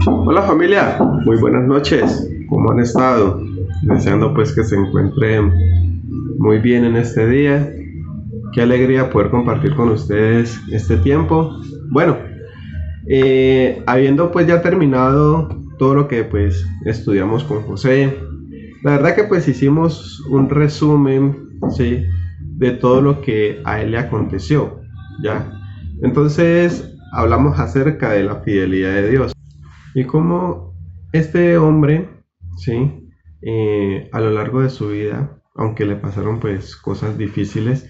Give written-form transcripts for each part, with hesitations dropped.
Hola familia, muy buenas noches. ¿Cómo han estado? Deseando pues que se encuentren muy bien en este día. Qué alegría poder compartir con ustedes este tiempo. Bueno, habiendo pues ya terminado todo lo que pues estudiamos con José, la verdad que pues hicimos un resumen, ¿sí?, de todo lo que a él le aconteció, ¿ya? Entonces hablamos acerca de la fidelidad de Dios. Y cómo este hombre, sí, a lo largo de su vida, aunque le pasaron pues cosas difíciles,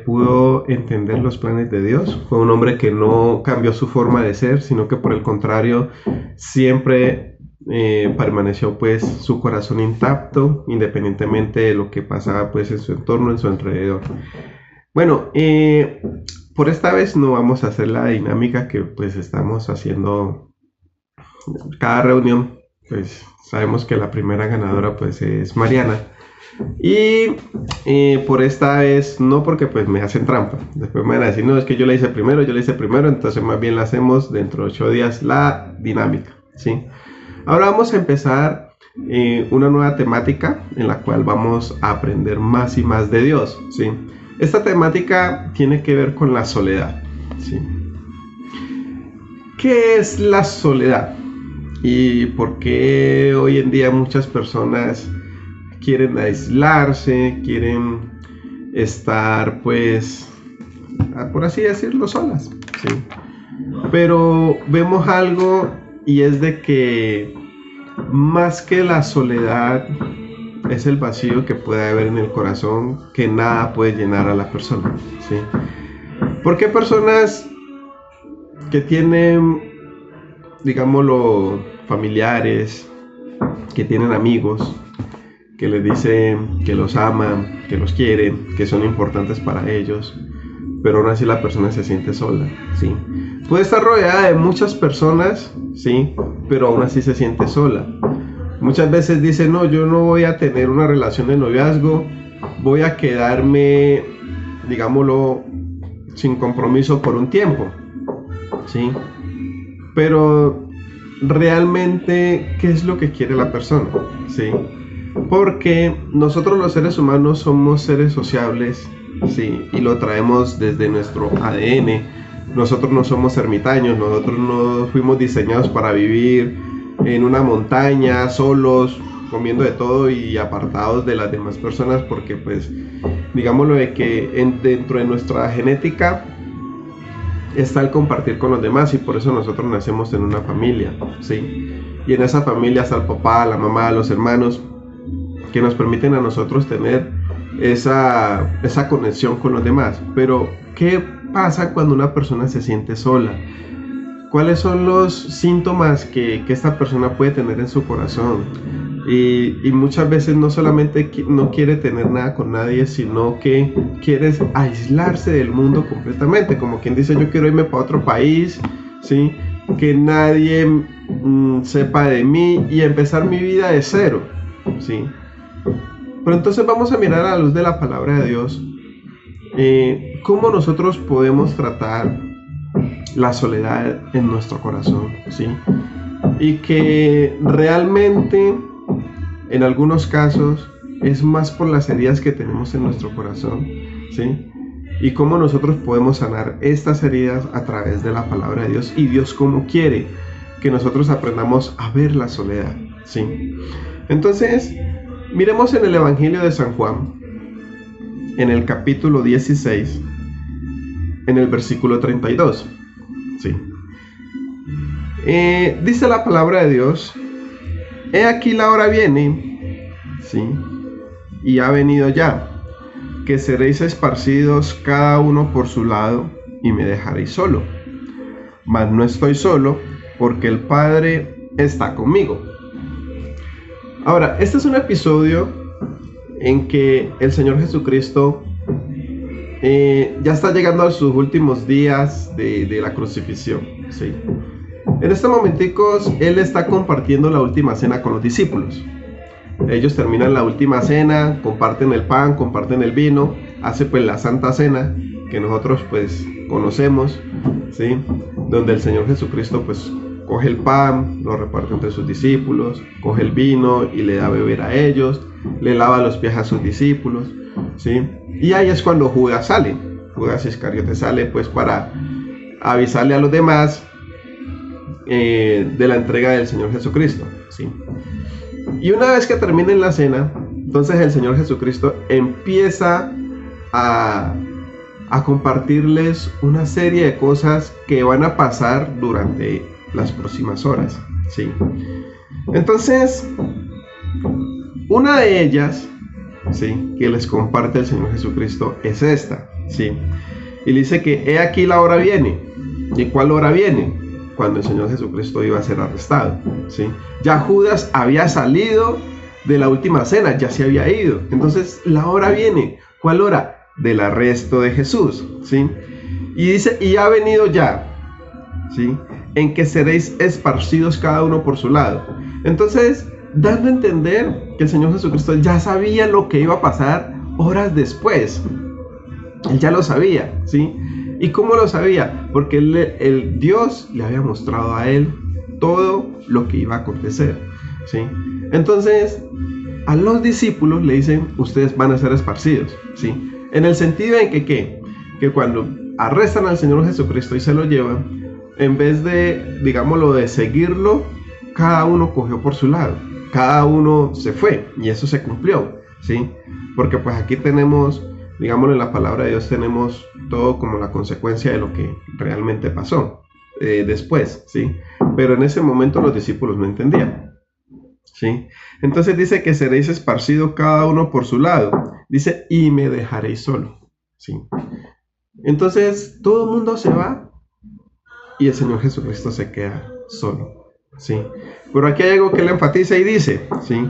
pudo entender los planes de Dios. Fue un hombre que no cambió su forma de ser, sino que por el contrario, siempre permaneció pues su corazón intacto, independientemente de lo que pasaba pues en su entorno, en su alrededor. Bueno, por esta vez no vamos a hacer la dinámica que pues estamos haciendo cada reunión. Pues sabemos que la primera ganadora pues es Mariana, y por esta vez no, porque pues me hacen trampa. Después me van a decir, no, es que yo la hice primero, entonces más bien la hacemos dentro de 8 días la dinámica, ¿sí? Ahora vamos a empezar una nueva temática en la cual vamos a aprender más y más de Dios, ¿sí? Esta temática tiene que ver con la soledad, ¿sí? ¿Qué es la soledad? ¿Y por qué hoy en día muchas personas quieren aislarse, quieren estar pues, por así decirlo, solas? ¿Sí? Pero vemos algo, y es de que más que la soledad es el vacío que puede haber en el corazón, que nada puede llenar a la persona, ¿sí? Porque personas que tienen, digámoslo, familiares, que tienen amigos, que les dicen que los aman, que los quieren, que son importantes para ellos, pero aún así la persona se siente sola, ¿sí? Puede estar rodeada de muchas personas, ¿sí?, pero aún así se siente sola. Muchas veces dice, no, yo no voy a tener una relación de noviazgo, voy a quedarme, digámoslo, sin compromiso por un tiempo, ¿sí? Pero realmente, ¿qué es lo que quiere la persona? ¿Sí? Porque nosotros los seres humanos somos seres sociables, ¿sí?, y lo traemos desde nuestro ADN. Nosotros no somos ermitaños, nosotros no fuimos diseñados para vivir en una montaña, solos, comiendo de todo y apartados de las demás personas, porque pues, digámoslo de que dentro de nuestra genética está el compartir con los demás, y por eso nosotros nacemos en una familia, ¿sí? Y en esa familia está el papá, la mamá, los hermanos, que nos permiten a nosotros tener esa conexión con los demás. Pero, ¿qué pasa cuando una persona se siente sola? ¿Cuáles son los síntomas que esta persona puede tener en su corazón? Y muchas veces no solamente no quiere tener nada con nadie, sino que quiere aislarse del mundo completamente, como quien dice, yo quiero irme para otro país, ¿sí?, que nadie sepa de mí y empezar mi vida de cero, ¿sí? Pero entonces vamos a mirar a la luz de la palabra de Dios, cómo nosotros podemos tratar la soledad en nuestro corazón, ¿sí? Y que realmente en algunos casos es más por las heridas que tenemos en nuestro corazón, ¿sí? Y cómo nosotros podemos sanar estas heridas a través de la palabra de Dios, y Dios cómo quiere que nosotros aprendamos a ver la soledad, ¿sí? Entonces, miremos en el Evangelio de San Juan, en el capítulo 16, en el versículo 32, ¿sí? Dice la palabra de Dios: he aquí la hora viene, ¿sí?, y ha venido ya, que seréis esparcidos cada uno por su lado, y me dejaréis solo. Mas no estoy solo, porque el Padre está conmigo. Ahora, este es un episodio en que el Señor Jesucristo ya está llegando a sus últimos días de la crucifixión, ¿sí? En estos momenticos Él está compartiendo la última cena con los discípulos. Ellos terminan la última cena, comparten el pan, comparten el vino, hace pues la Santa Cena, que nosotros pues conocemos, ¿sí?, donde el Señor Jesucristo pues coge el pan, lo reparte entre sus discípulos, coge el vino y le da a beber a ellos, le lava los pies a sus discípulos, ¿sí? Y ahí es cuando Judas sale. Judas Iscariote sale pues para avisarle a los demás de la entrega del Señor Jesucristo, ¿sí? Y una vez que terminen la cena, entonces el Señor Jesucristo empieza a compartirles una serie de cosas que van a pasar durante las próximas horas, ¿sí? Entonces, una de ellas, ¿sí?, que les comparte el Señor Jesucristo es esta, ¿sí? Y dice que he aquí la hora viene. ¿Y cuál hora viene? Cuando el Señor Jesucristo iba a ser arrestado, ¿sí? Ya Judas había salido de la última cena, ya se había ido. Entonces la hora viene. ¿Cuál hora? Del arresto de Jesús, ¿sí? Y dice, y ha venido ya, ¿sí?, en que seréis esparcidos cada uno por su lado. Entonces, dando a entender que el Señor Jesucristo ya sabía lo que iba a pasar horas después. Él ya lo sabía, ¿sí? ¿Y cómo lo sabía? Porque el Dios le había mostrado a él todo lo que iba a acontecer, ¿sí? Entonces, a los discípulos le dicen, ustedes van a ser esparcidos, ¿sí? En el sentido en que, ¿qué? Que cuando arrestan al Señor Jesucristo y se lo llevan, en vez de, digámoslo, de seguirlo, cada uno cogió por su lado, cada uno se fue, y eso se cumplió, ¿sí? Porque pues aquí tenemos, digámoslo, en la palabra de Dios tenemos todo como la consecuencia de lo que realmente pasó después, ¿sí? Pero en ese momento los discípulos no entendían, ¿sí? Entonces dice que seréis esparcidos cada uno por su lado, dice, y me dejaréis solo, ¿sí? Entonces todo el mundo se va y el Señor Jesucristo se queda solo, ¿sí? Pero aquí hay algo que le enfatiza y dice, ¿sí?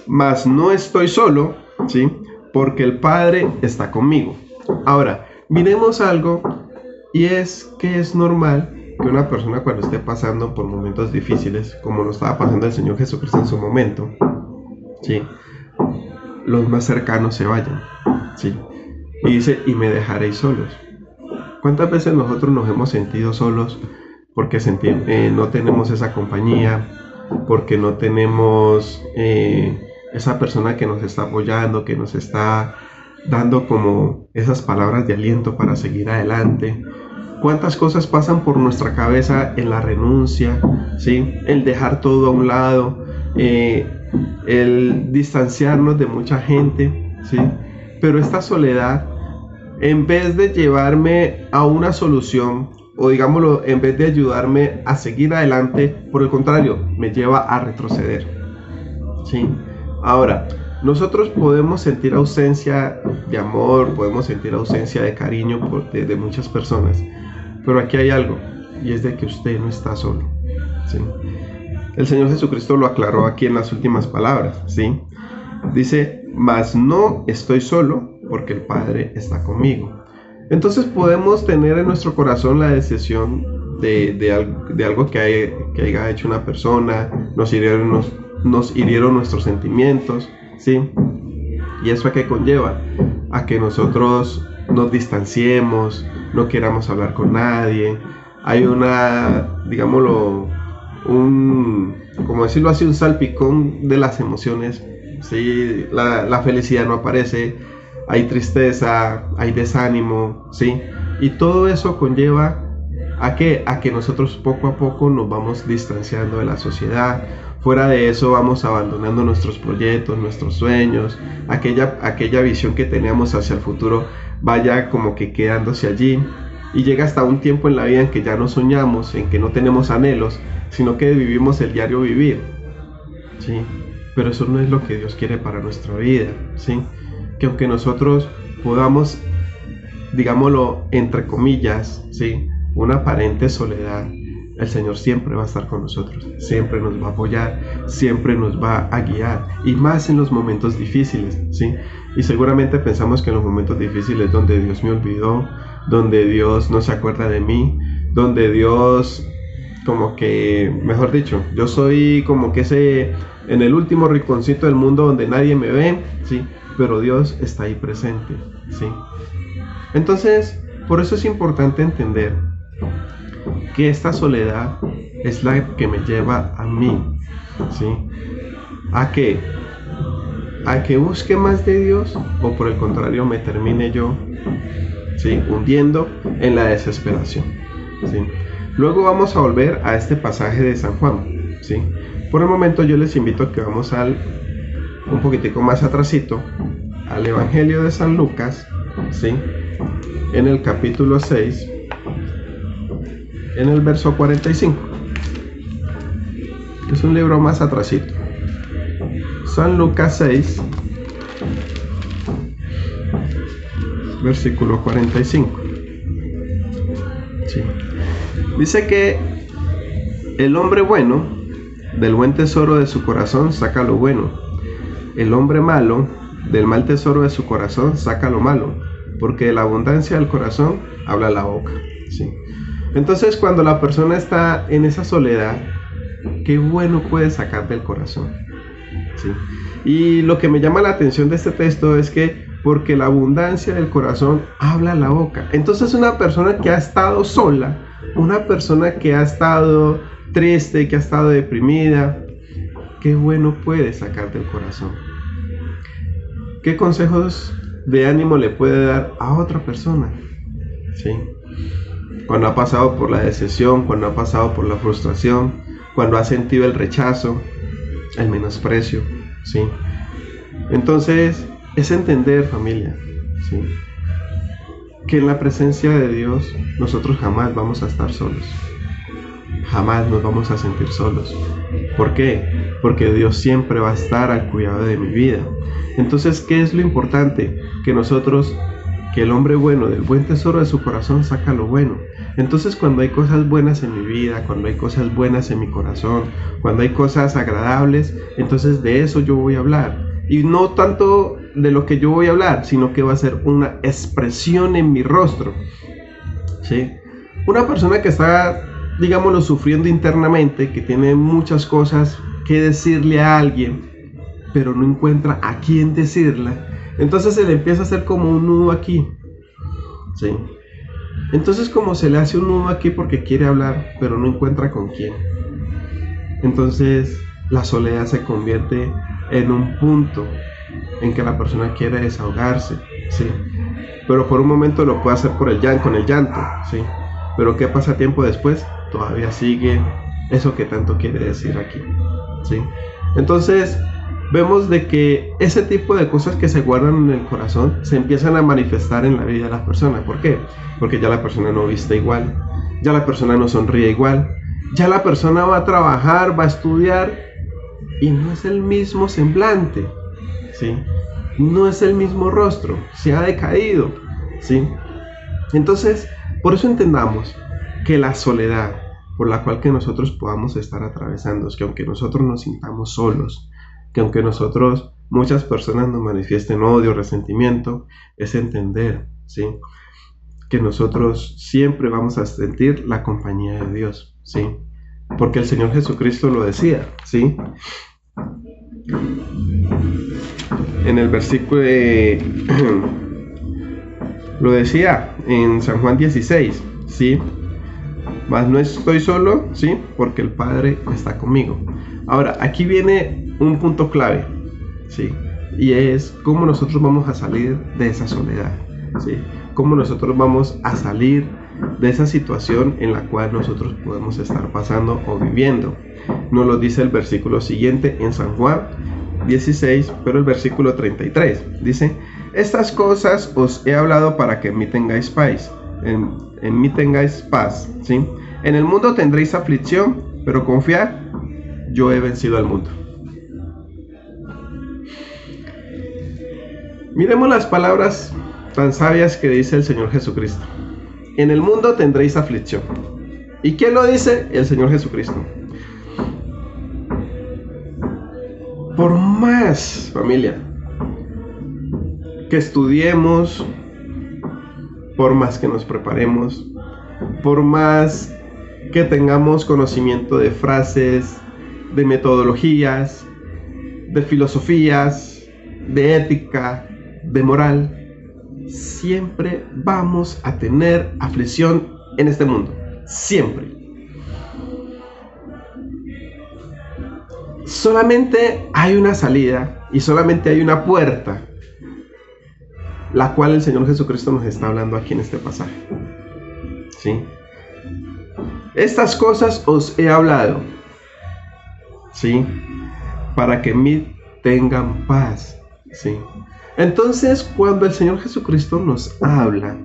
Mas no estoy solo, ¿sí?, porque el Padre está conmigo. Ahora, miremos algo, y es que es normal que una persona cuando esté pasando por momentos difíciles, como lo estaba pasando el Señor Jesucristo en su momento, ¿sí?, los más cercanos se vayan, ¿sí? Y dice, y me dejaréis solos. ¿Cuántas veces nosotros nos hemos sentido solos porque no tenemos esa compañía, porque no tenemos esa persona que nos está apoyando, que nos está dando como esas palabras de aliento para seguir adelante? ¿Cuántas cosas pasan por nuestra cabeza en la renuncia, ¿sí?, el dejar todo a un lado, el distanciarnos de mucha gente, ¿sí? Pero esta soledad, en vez de llevarme a una solución, o digámoslo, en vez de ayudarme a seguir adelante, por el contrario, me lleva a retroceder, ¿sí? Ahora, nosotros podemos sentir ausencia de amor, podemos sentir ausencia de cariño de muchas personas, pero aquí hay algo, y es de que usted no está solo, ¿sí? El Señor Jesucristo lo aclaró aquí en las últimas palabras, ¿sí? Dice, mas no estoy solo, porque el Padre está conmigo. Entonces podemos tener en nuestro corazón la decisión de algo que haya hecho una persona, nos hirieron nuestros sentimientos, ¿sí? ¿Y eso a qué conlleva? A que nosotros nos distanciemos, no queramos hablar con nadie. Hay digámoslo, como decirlo así, un salpicón de las emociones, ¿sí? La felicidad no aparece, hay tristeza, hay desánimo, ¿sí? Y todo eso conlleva a que nosotros poco a poco nos vamos distanciando de la sociedad. Fuera de eso vamos abandonando nuestros proyectos, nuestros sueños, aquella visión que teníamos hacia el futuro vaya como que quedándose allí, y llega hasta un tiempo en la vida en que ya no soñamos, en que no tenemos anhelos, sino que vivimos el diario vivir, ¿sí? Pero eso no es lo que Dios quiere para nuestra vida, ¿sí? Que aunque nosotros podamos, digámoslo, entre comillas, ¿sí?, una aparente soledad, el Señor siempre va a estar con nosotros, siempre nos va a apoyar, siempre nos va a guiar, y más en los momentos difíciles, ¿sí? Y seguramente pensamos que en los momentos difíciles donde Dios me olvidó, donde Dios no se acuerda de mí, donde Dios, como que, mejor dicho, yo soy como que ese, en el último rinconcito del mundo donde nadie me ve, ¿sí? Pero Dios está ahí presente, ¿sí? Entonces, por eso es importante entender que esta soledad es la que me lleva a mí, ¿sí? ¿A qué? ¿A que busque más de Dios o por el contrario me termine yo, ¿sí?, hundiendo en la desesperación, ¿sí? Luego vamos a volver a este pasaje de San Juan, ¿sí? Por el momento yo les invito a que vamos un poquitico más atrasito al Evangelio de San Lucas, ¿sí?, en el capítulo 6, en el verso 45. Es un libro más atrasito. San Lucas 6, versículo 45. Sí. Dice que el hombre bueno, del buen tesoro de su corazón saca lo bueno. El hombre malo, del mal tesoro de su corazón saca lo malo, porque de la abundancia del corazón habla la boca. ¿Sí? Entonces, cuando la persona está en esa soledad, qué bueno puede sacar del corazón. ¿Sí? Y lo que me llama la atención de este texto es que porque la abundancia del corazón habla la boca. Entonces, una persona que ha estado sola, una persona que ha estado triste, que ha estado deprimida, qué bueno puede sacar del corazón. ¿Qué consejos de ánimo le puede dar a otra persona? ¿Sí? Cuando ha pasado por la decepción, cuando ha pasado por la frustración, cuando ha sentido el rechazo, el menosprecio, ¿sí? Entonces, es entender, familia, ¿sí?, que en la presencia de Dios nosotros jamás vamos a estar solos. Jamás nos vamos a sentir solos. ¿Por qué? Porque Dios siempre va a estar al cuidado de mi vida. Entonces, ¿qué es lo importante? Que el hombre bueno, del buen tesoro de su corazón saca lo bueno. Entonces, cuando hay cosas buenas en mi vida, cuando hay cosas buenas en mi corazón, cuando hay cosas agradables, entonces de eso yo voy a hablar. Y no tanto de lo que yo voy a hablar, sino que va a ser una expresión en mi rostro, ¿sí? Una persona que está, digámoslo, sufriendo internamente, que tiene muchas cosas que decirle a alguien, pero no encuentra a quién decirla, entonces se le empieza a hacer como un nudo aquí, ¿sí? Entonces, como se le hace un nudo aquí porque quiere hablar, pero no encuentra con quién, entonces la soledad se convierte en un punto en que la persona quiere desahogarse, ¿sí? Pero por un momento lo puede hacer con el llanto, ¿sí? Pero ¿qué pasa tiempo después? Todavía sigue eso que tanto quiere decir aquí, ¿sí? Entonces, vemos de que ese tipo de cosas que se guardan en el corazón se empiezan a manifestar en la vida de la persona. ¿Por qué? Porque ya la persona no viste igual, ya la persona no sonríe igual, ya la persona va a trabajar, va a estudiar y no es el mismo semblante, ¿sí? No es el mismo rostro, se ha decaído, ¿sí? Entonces, por eso entendamos que la soledad por la cual que nosotros podamos estar atravesando, es que aunque nosotros nos sintamos solos, que aunque muchas personas nos manifiesten odio, resentimiento, es entender, ¿sí?, que nosotros siempre vamos a sentir la compañía de Dios, ¿sí? Porque el Señor Jesucristo lo decía, ¿sí? En el versículo lo decía en San Juan 16, ¿sí? Mas no estoy solo, ¿sí?, porque el Padre está conmigo. Ahora, aquí viene un punto clave, ¿sí? Y es cómo nosotros vamos a salir de esa soledad, ¿sí? Cómo nosotros vamos a salir de esa situación en la cual nosotros podemos estar pasando o viviendo. Nos lo dice el versículo siguiente en San Juan 16, pero el versículo 33 dice: estas cosas os he hablado para que en mí tengáis paz, en mí tengáis paz, ¿sí? En el mundo tendréis aflicción, pero confiad, yo he vencido al mundo. Miremos las palabras tan sabias que dice el Señor Jesucristo. En el mundo tendréis aflicción. ¿Y quién lo dice? El Señor Jesucristo. Por más, familia, que estudiemos, por más que nos preparemos, por más que tengamos conocimiento de frases, de metodologías, de filosofías, de ética, de moral, siempre vamos a tener aflicción en este mundo. siempre. Solamente hay una salida y solamente hay una puerta, la cual el Señor Jesucristo nos está hablando aquí en este pasaje. ¿Sí? Estas cosas os he hablado, ¿sí? Para que en mí tengan paz, ¿sí? Entonces, cuando el Señor Jesucristo nos habla,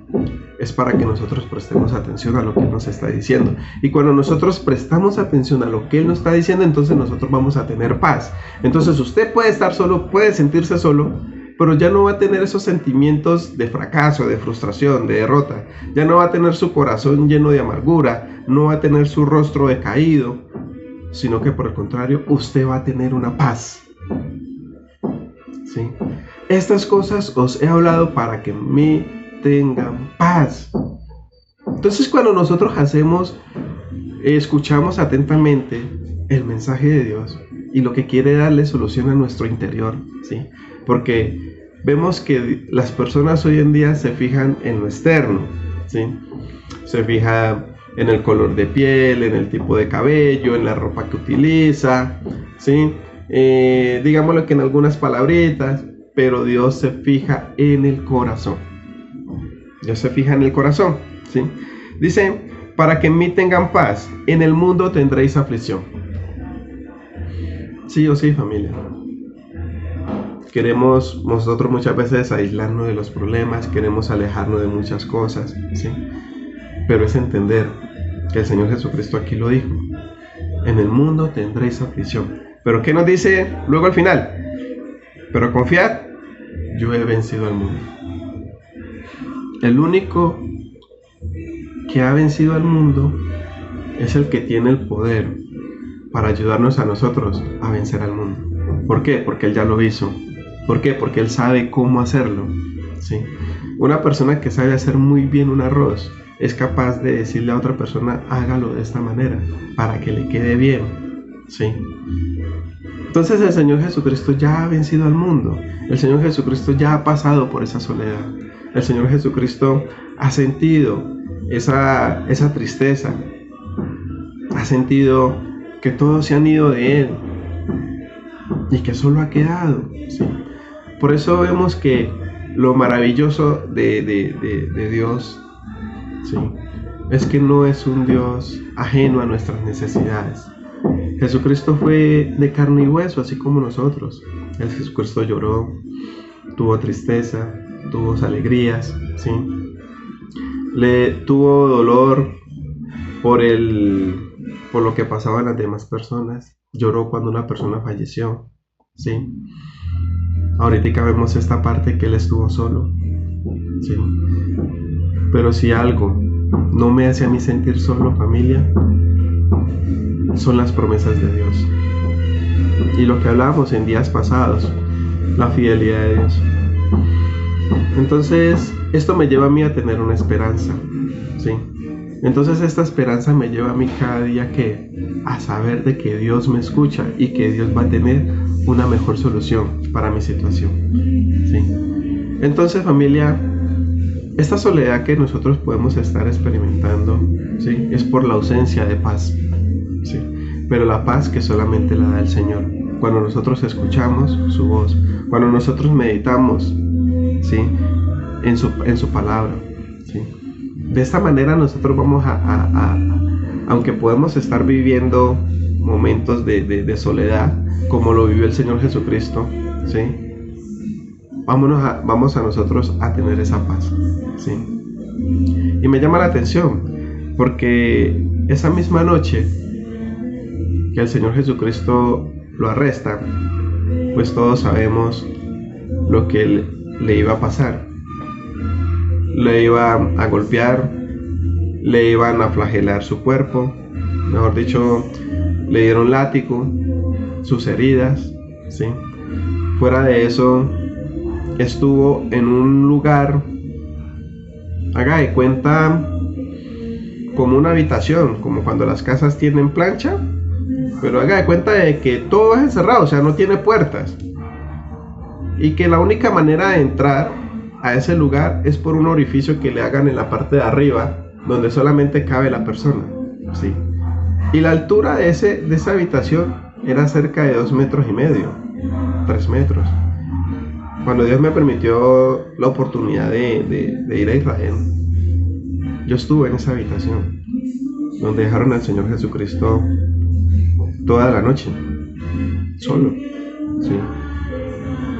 es para que nosotros prestemos atención a lo que Él nos está diciendo. Y cuando nosotros prestamos atención a lo que Él nos está diciendo, entonces nosotros vamos a tener paz. Entonces usted puede estar solo, puede sentirse solo, pero ya no va a tener esos sentimientos de fracaso, de frustración, de derrota. Ya no va a tener su corazón lleno de amargura, no va a tener su rostro decaído, sino que por el contrario, usted va a tener una paz. ¿Sí? Estas cosas os he hablado para que en mí tengan paz. Entonces, cuando nosotros escuchamos atentamente el mensaje de Dios y lo que quiere darle solución a nuestro interior, ¿sí? Porque vemos que las personas hoy en día se fijan en lo externo, ¿sí? Se fijan en el color de piel, en el tipo de cabello, en la ropa que utiliza, ¿sí? Digámoslo que en algunas palabritas, pero Dios se fija en el corazón. Dios se fija en el corazón, ¿sí? Dice, para que en mí tengan paz, en el mundo tendréis aflicción. Sí o sí, familia. Queremos nosotros muchas veces aislarnos de los problemas, queremos alejarnos de muchas cosas, ¿sí? Pero es entender que el Señor Jesucristo aquí lo dijo. En el mundo tendréis aflicción. Pero ¿qué nos dice luego al final? Pero confiad, yo he vencido al mundo. El único que ha vencido al mundo es el que tiene el poder para ayudarnos a nosotros a vencer al mundo. ¿Por qué? Porque Él ya lo hizo. ¿Por qué? Porque Él sabe cómo hacerlo, ¿sí? Una persona que sabe hacer muy bien un arroz es capaz de decirle a otra persona, hágalo de esta manera, para que le quede bien, ¿sí? Entonces el Señor Jesucristo ya ha vencido al mundo. El Señor Jesucristo ya ha pasado por esa soledad. El Señor Jesucristo ha sentido esa tristeza. Ha sentido que todos se han ido de Él y que solo ha quedado, ¿sí? Por eso vemos que lo maravilloso de Dios, ¿sí?, es que no es un Dios ajeno a nuestras necesidades. Jesucristo fue de carne y hueso, así como nosotros. El Jesucristo lloró, tuvo tristeza, tuvo alegrías, ¿sí? Tuvo dolor por lo que pasaba en las demás personas. Lloró cuando una persona falleció, ¿sí? Ahorita vemos esta parte que Él estuvo solo, ¿sí? Pero si algo no me hace a mí sentir solo, familia, son las promesas de Dios. Y lo que hablábamos en días pasados, la fidelidad de Dios. Entonces, esto me lleva a mí a tener una esperanza, ¿sí? Entonces esta esperanza me lleva a mí cada día a saber de que Dios me escucha y que Dios va a tener una mejor solución para mi situación, ¿sí? Entonces, familia, esta soledad que nosotros podemos estar experimentando, ¿sí?, es por la ausencia de paz, ¿sí? Pero la paz que solamente la da el Señor. Cuando nosotros escuchamos su voz, cuando nosotros meditamos, ¿sí?, en su palabra, ¿sí? De esta manera nosotros vamos aunque podemos estar viviendo momentos de soledad, como lo vivió el Señor Jesucristo, ¿sí?, vamos a nosotros a tener esa paz, ¿sí? Y me llama la atención, porque esa misma noche que el Señor Jesucristo lo arresta, pues todos sabemos lo que le iba a pasar. Le iban a golpear, le iban a flagelar su cuerpo, mejor dicho, le dieron látigo, sus heridas, ¿sí? Fuera de eso, estuvo en un lugar, haga de cuenta, como una habitación, como cuando las casas tienen plancha, pero haga de cuenta de que todo es encerrado, o sea, no tiene puertas, y que la única manera de entrar a ese lugar es por un orificio que le hagan en la parte de arriba, donde solamente cabe la persona. ¿sí? Y la altura de esa habitación era cerca de 2,5 metros, 3 metros. Cuando Dios me permitió la oportunidad de ir a Israel, yo estuve en esa habitación donde dejaron al Señor Jesucristo toda la noche, solo, ¿sí?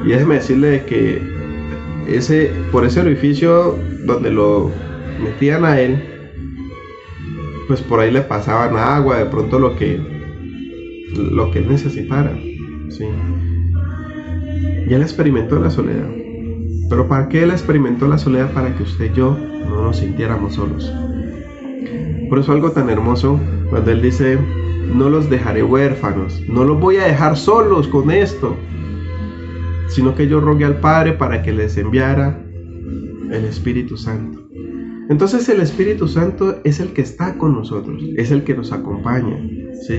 Y déjeme decirle que por ese orificio donde lo metían a él, pues por ahí le pasaban agua, de pronto lo que él necesitara, ¿sí? Y él experimentó la soledad. ¿Pero para qué él experimentó la soledad? Para que usted y yo no nos sintiéramos solos. Por eso algo tan hermoso cuando él dice: no los dejaré huérfanos, no los voy a dejar solos con esto, sino que yo rogué al Padre para que les enviara el Espíritu Santo. Entonces el Espíritu Santo es el que está con nosotros, es el que nos acompaña, ¿sí?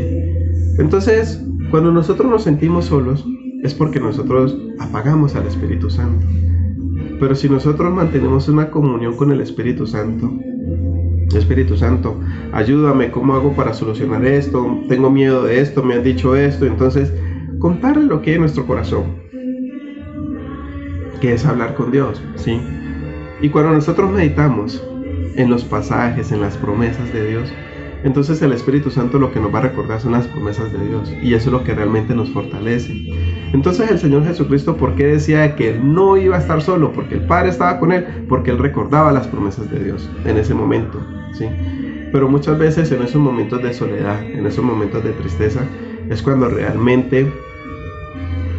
Entonces, cuando nosotros nos sentimos solos, es porque nosotros apagamos al Espíritu Santo. Pero si nosotros mantenemos una comunión con el Espíritu Santo, ayúdame, ¿cómo hago para solucionar esto? Tengo miedo de esto, me han dicho esto. Entonces, contarle lo que hay en nuestro corazón, que es hablar con Dios, ¿sí? Y cuando nosotros meditamos en los pasajes, en las promesas de Dios, entonces el Espíritu Santo lo que nos va a recordar son las promesas de Dios, y eso es lo que realmente nos fortalece. Entonces el Señor Jesucristo, ¿por qué decía que Él no iba a estar solo? Porque el Padre estaba con Él, porque Él recordaba las promesas de Dios en ese momento, ¿sí? Pero muchas veces en esos momentos de soledad, en esos momentos de tristeza, es cuando realmente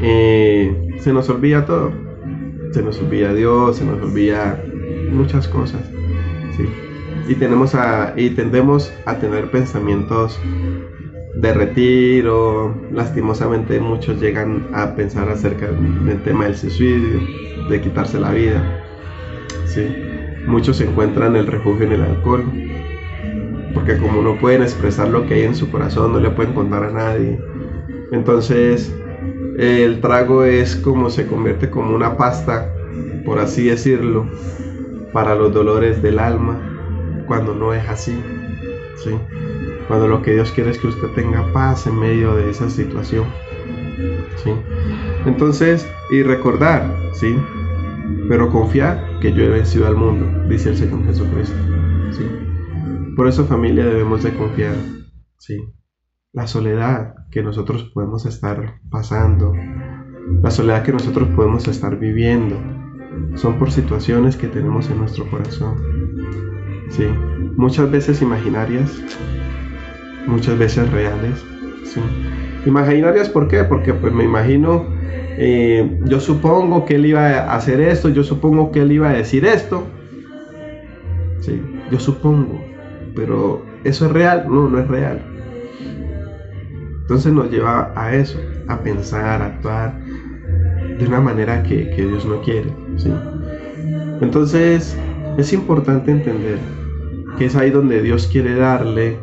se nos olvida todo. Se nos olvida Dios, se nos olvida muchas cosas, ¿sí? Y tendemos a tener pensamientos de retiro. Lastimosamente muchos llegan a pensar acerca del tema del suicidio, de quitarse la vida, ¿sí? Muchos encuentran el refugio en el alcohol, porque como no pueden expresar lo que hay en su corazón, no le pueden contar a nadie. Entonces el trago se convierte como una pasta, por así decirlo, para los dolores del alma, cuando no es así, ¿sí? Cuando lo que Dios quiere es que usted tenga paz en medio de esa situación, ¿sí? Entonces, y recordar, ¿sí? Pero confiar que yo he vencido al mundo, dice el Señor Jesucristo, ¿sí? Por eso, familia, debemos de confiar, ¿sí? La soledad que nosotros podemos estar pasando, la soledad que nosotros podemos estar viviendo, son por situaciones que tenemos en nuestro corazón, ¿sí? Muchas veces imaginarias, muchas veces reales, ¿sí? Imaginarias, ¿por qué? Porque pues me imagino, yo supongo que él iba a hacer esto, yo supongo que él iba a decir esto, ¿sí? Yo supongo, pero ¿eso es real? No, no es real. Entonces nos lleva a eso, a pensar, a actuar de una manera que Dios no quiere, ¿sí? Entonces es importante entender que es ahí donde Dios quiere darle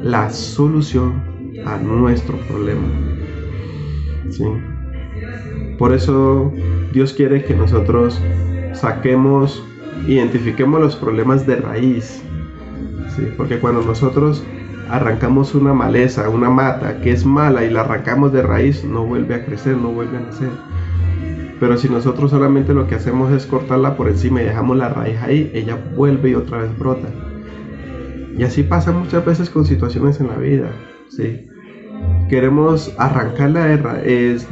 la solución a nuestro problema, ¿sí? Por eso Dios quiere que nosotros identifiquemos los problemas de raíz, ¿sí? Porque cuando nosotros arrancamos una maleza, una mata que es mala y la arrancamos de raíz, no vuelve a crecer, no vuelve a nacer. Pero si nosotros solamente lo que hacemos es cortarla por encima y dejamos la raíz ahí, ella vuelve y otra vez brota. Y así pasa muchas veces con situaciones en la vida, ¿sí? Queremos arrancarla de raíz,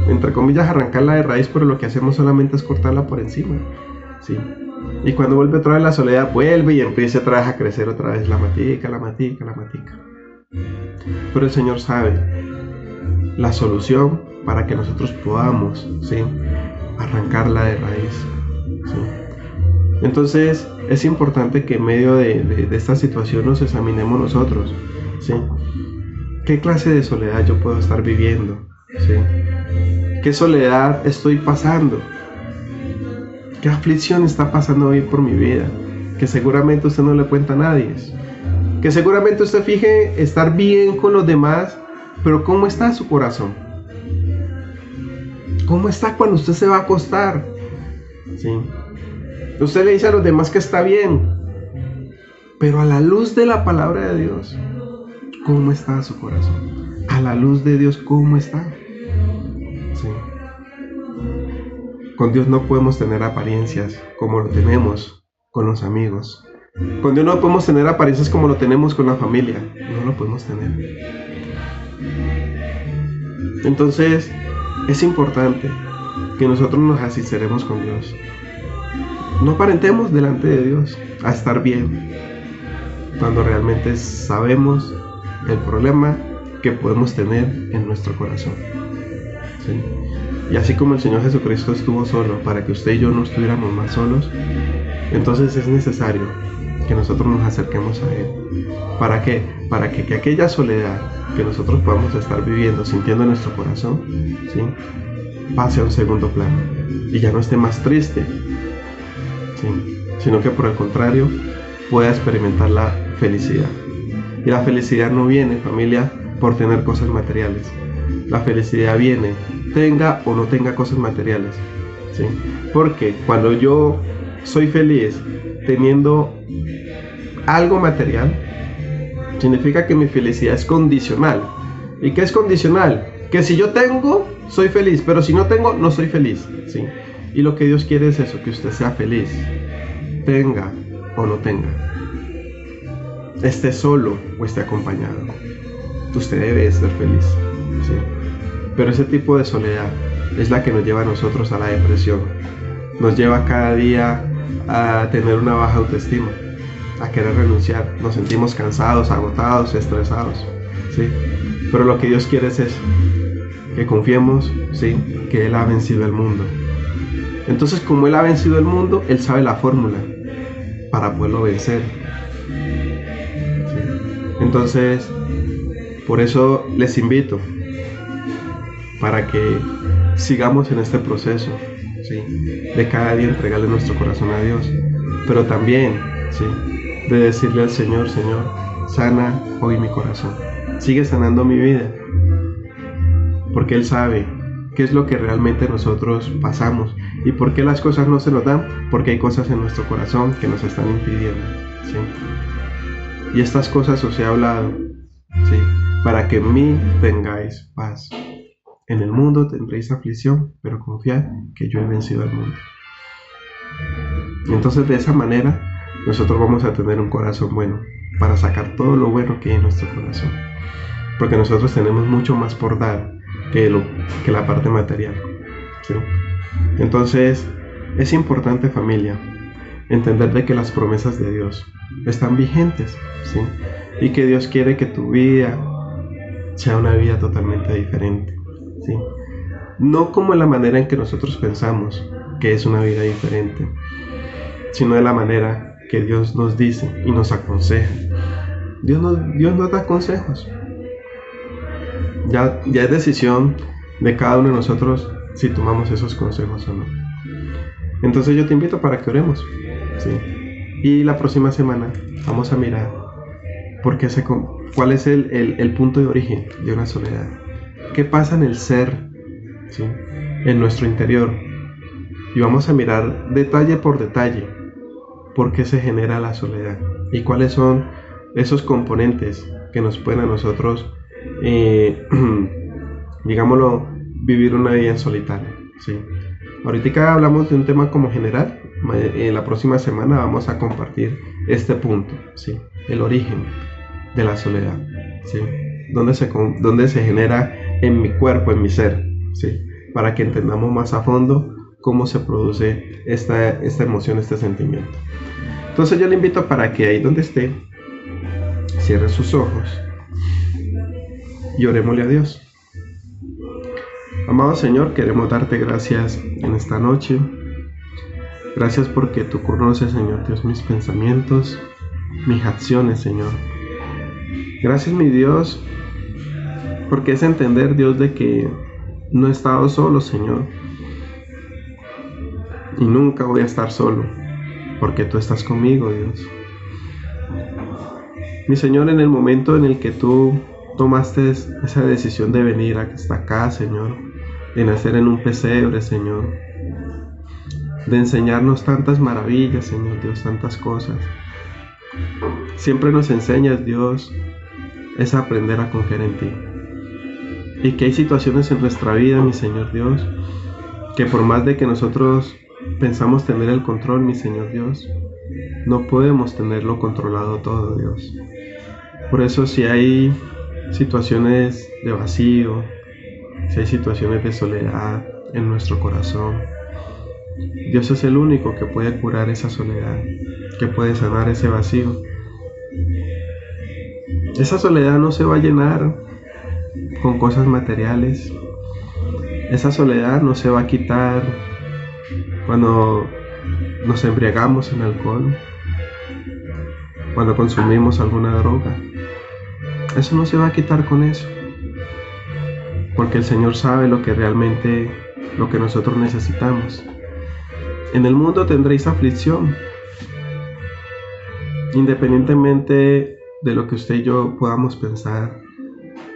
entre comillas arrancarla de raíz, pero lo que hacemos solamente es cortarla por encima, ¿sí? Y cuando vuelve otra vez la soledad, vuelve y empieza otra vez a crecer otra vez la matica. Pero el Señor sabe la solución para que nosotros podamos, ¿sí?, arrancarla de raíz, ¿sí? Entonces es importante que en medio de esta situación nos examinemos nosotros, ¿sí? ¿Qué clase de soledad yo puedo estar viviendo? ¿Sí? ¿Qué soledad estoy pasando? ¿Qué aflicción está pasando hoy por mi vida? Que seguramente usted no le cuenta a nadie. Que seguramente usted fije estar bien con los demás, pero ¿cómo está su corazón? ¿Cómo está cuando usted se va a acostar? ¿Sí? Usted le dice a los demás que está bien, pero a la luz de la palabra de Dios, ¿Cómo está su corazón? A la luz de Dios, ¿cómo está? Sí. Con Dios no podemos tener apariencias como lo tenemos con los amigos. Con Dios no podemos tener apariencias como lo tenemos con la familia. No lo podemos tener. Entonces, es importante que nosotros nos sinceremos con Dios. No aparentemos delante de Dios a estar bien, cuando realmente sabemos el problema que podemos tener en nuestro corazón. ¿Sí? Y así como el Señor Jesucristo estuvo solo para que usted y yo no estuviéramos más solos, entonces es necesario que nosotros nos acerquemos a Él. ¿Para qué? Para que aquella soledad que nosotros podamos estar viviendo, sintiendo en nuestro corazón, ¿sí?, pase a un segundo plano y ya no esté más triste, ¿sí?, sino que por el contrario pueda experimentar la felicidad. Y la felicidad no viene, familia, por tener cosas materiales. La felicidad viene, tenga o no tenga cosas materiales, ¿sí? Porque cuando yo soy feliz teniendo algo material, significa que mi felicidad es condicional. ¿Y qué es condicional? Que si yo tengo, soy feliz, pero si no tengo, no soy feliz, ¿sí? Y lo que Dios quiere es eso, que usted sea feliz, tenga o no tenga, esté solo o esté acompañado. Usted debe ser feliz, ¿sí? Pero ese tipo de soledad es la que nos lleva a nosotros a la depresión, nos lleva cada día a tener una baja autoestima, a querer renunciar, nos sentimos cansados, agotados, estresados, ¿sí? Pero lo que Dios quiere es eso, que confiemos, ¿sí?, que Él ha vencido el mundo. Entonces, como Él ha vencido el mundo, Él sabe la fórmula para poderlo vencer, ¿sí? Entonces, por eso les invito para que sigamos en este proceso, ¿sí?, de cada día entregarle nuestro corazón a Dios, pero también, ¿sí?, de decirle al Señor: Señor, sana hoy mi corazón, sigue sanando mi vida, porque Él sabe qué es lo que realmente nosotros pasamos y por qué las cosas no se nos dan, porque hay cosas en nuestro corazón que nos están impidiendo, ¿sí? Y estas cosas os he hablado, ¿sí?, para que en mí tengáis paz. En el mundo tendréis aflicción, pero confiad que yo he vencido al mundo. Y entonces de esa manera nosotros vamos a tener un corazón bueno para sacar todo lo bueno que hay en nuestro corazón, porque nosotros tenemos mucho más por dar que la parte material, ¿sí? Entonces es importante, familia, entender de que las promesas de Dios están vigentes, ¿sí?, y que Dios quiere que tu vida sea una vida totalmente diferente, ¿sí? No como en la manera en que nosotros pensamos que es una vida diferente, sino de la manera que Dios nos dice y nos aconseja. Dios nos da consejos. Ya es decisión de cada uno de nosotros si tomamos esos consejos o no. Entonces yo te invito para que oremos, ¿sí? Y la próxima semana vamos a mirar cuál es el punto de origen de una soledad. ¿Qué pasa en el ser, ¿sí?, en nuestro interior? Y vamos a mirar detalle por detalle por qué se genera la soledad y cuáles son esos componentes que nos pueden a nosotros, digámoslo, vivir una vida en solitario, ¿sí? Ahorita hablamos de un tema como general. En la próxima semana vamos a compartir este punto, ¿sí?, el origen de la soledad, ¿sí?, dónde se genera en mi cuerpo, en mi ser, ¿sí?, para que entendamos más a fondo cómo se produce esta emoción, este sentimiento. Entonces yo le invito para que ahí donde esté, cierre sus ojos y orémosle a Dios. Amado Señor, queremos darte gracias en esta noche. Gracias porque tú conoces, Señor Dios, mis pensamientos, mis acciones, Señor. Gracias, mi Dios, porque es entender, Dios, de que no he estado solo, Señor, y nunca voy a estar solo, porque tú estás conmigo, Dios. Mi Señor, en el momento en el que tú tomaste esa decisión de venir hasta acá, Señor, de nacer en un pesebre, Señor, de enseñarnos tantas maravillas, Señor Dios, tantas cosas. Siempre nos enseñas, Dios, es aprender a confiar en ti. Y que hay situaciones en nuestra vida, mi Señor Dios, que por más de que nosotros pensamos tener el control, mi Señor Dios, no podemos tenerlo controlado todo, Dios. Por eso si hay situaciones de vacío, si hay situaciones de soledad en nuestro corazón, Dios es el único que puede curar esa soledad, que puede sanar ese vacío. Esa soledad no se va a llenar con cosas materiales. Esa soledad no se va a quitar cuando nos embriagamos en alcohol, cuando consumimos alguna droga. Eso no se va a quitar con eso, porque el Señor sabe lo que nosotros necesitamos. En el mundo tendréis aflicción, independientemente de lo que usted y yo podamos pensar,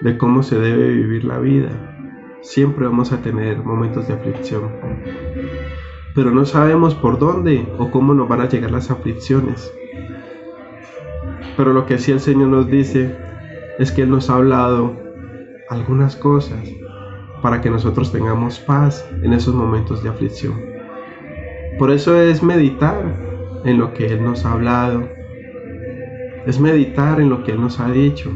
de cómo se debe vivir la vida. Siempre vamos a tener momentos de aflicción, pero no sabemos por dónde o cómo nos van a llegar las aflicciones. Pero lo que sí el Señor nos dice es que Él nos ha hablado algunas cosas para que nosotros tengamos paz en esos momentos de aflicción. Por eso es meditar en lo que Él nos ha hablado, es meditar en lo que Él nos ha dicho,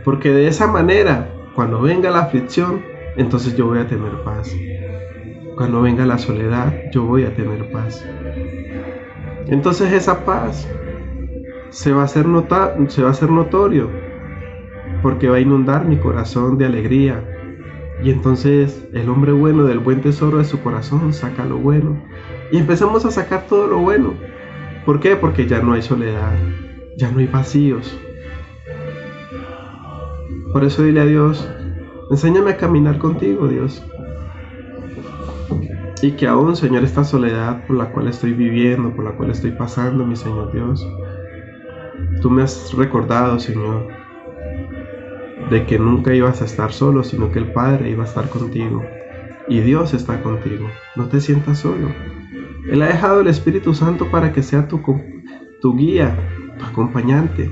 porque de esa manera, cuando venga la aflicción, entonces yo voy a tener paz. Cuando venga la soledad, yo voy a tener paz. Entonces esa paz se va a hacer notorio, porque va a inundar mi corazón de alegría. Y entonces el hombre bueno del buen tesoro de su corazón saca lo bueno. Y empezamos a sacar todo lo bueno. ¿Por qué? Porque ya no hay soledad, ya no hay vacíos. Por eso dile a Dios, enséñame a caminar contigo, Dios. Y que aún, Señor, esta soledad por la cual estoy viviendo, por la cual estoy pasando, mi Señor Dios, tú me has recordado, Señor, de que nunca ibas a estar solo, sino que el Padre iba a estar contigo. Y Dios está contigo. No te sientas solo. Él ha dejado el Espíritu Santo para que sea tu guía, tu acompañante,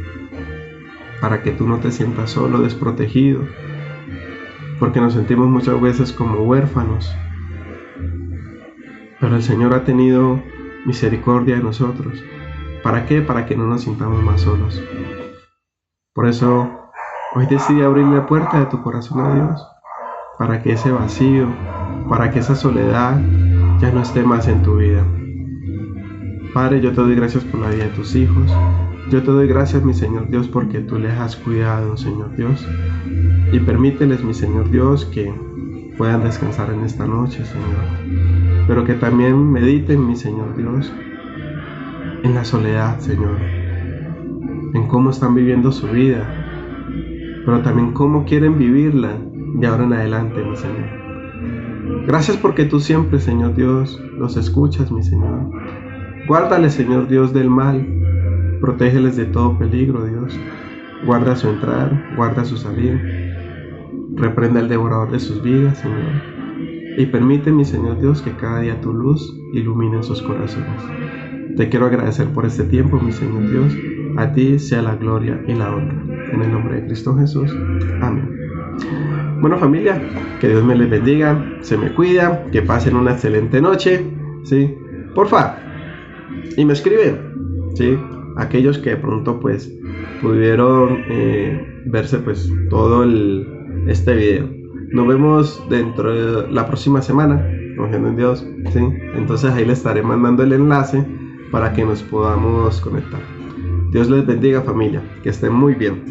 para que tú no te sientas solo, desprotegido, porque nos sentimos muchas veces como huérfanos. Pero el Señor ha tenido misericordia de nosotros. ¿Para qué? Para que no nos sintamos más solos. Por eso, hoy decidí abrir la puerta de tu corazón a Dios, para que ese vacío, para que esa soledad ya no esté más en tu vida. Padre, yo te doy gracias por la vida de tus hijos. Yo te doy gracias, mi Señor Dios, porque tú les has cuidado, Señor Dios. Y permíteles, mi Señor Dios, que puedan descansar en esta noche, Señor. Pero que también mediten, mi Señor Dios, en la soledad, Señor. En cómo están viviendo su vida, pero también cómo quieren vivirla de ahora en adelante, mi Señor. Gracias porque tú siempre, Señor Dios, los escuchas, mi Señor. Guárdales, Señor Dios, del mal. Protégeles de todo peligro, Dios. Guarda su entrar, guarda su salir. Reprenda al devorador de sus vidas, Señor. Y permite, mi Señor Dios, que cada día tu luz ilumine sus corazones. Te quiero agradecer por este tiempo, mi Señor Dios. A ti sea la gloria y la honra. En el nombre de Cristo Jesús. Amén. Bueno, familia, que Dios me les bendiga, se me cuida, que pasen una excelente noche, ¿sí? Porfa, y me escriben, ¿sí? Aquellos que de pronto pues pudieron verse pues todo este video. Nos vemos dentro de la próxima semana, confiando en Dios, ¿sí? Entonces ahí les estaré mandando el enlace para que nos podamos conectar. Dios les bendiga, familia, que estén muy bien.